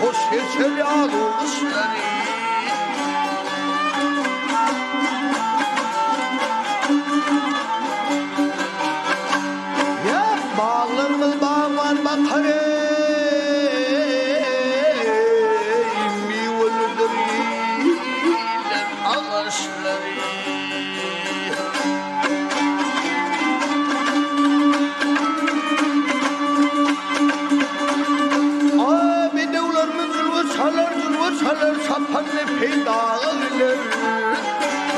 hoş geçer almışları. Ya bağlarımız bağman bakar miveler ağaçları. Salar sapanlı peydalar.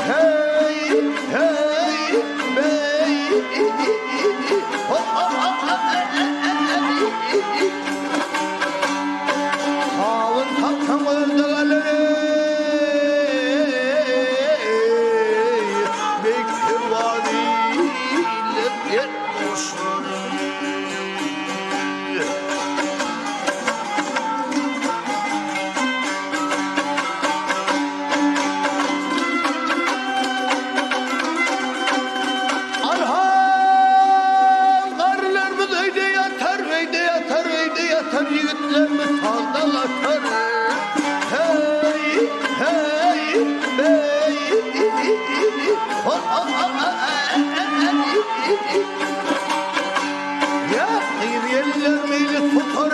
Hey hey bey. Havun takkan öldüler. Bekir vadiler yetmişler. Yiğitlerimiz saldalaşır. Hey hey bey. Ya yerler meyli tutar.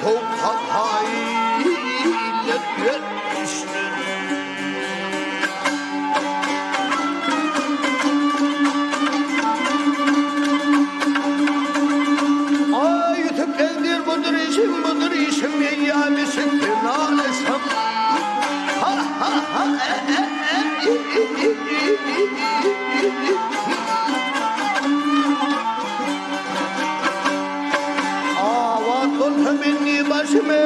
Toprak haylet yetmiştir. Budur işim eyyâmi sıktın alesam. Ha ha ha avat ol minni başıme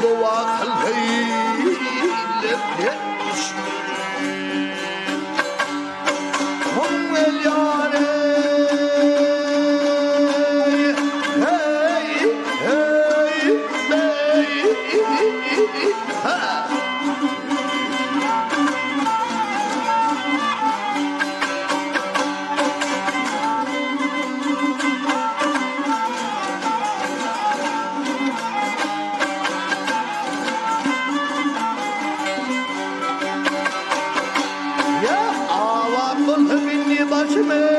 dua kılheylet yetmiştir. Hum el yâre başıma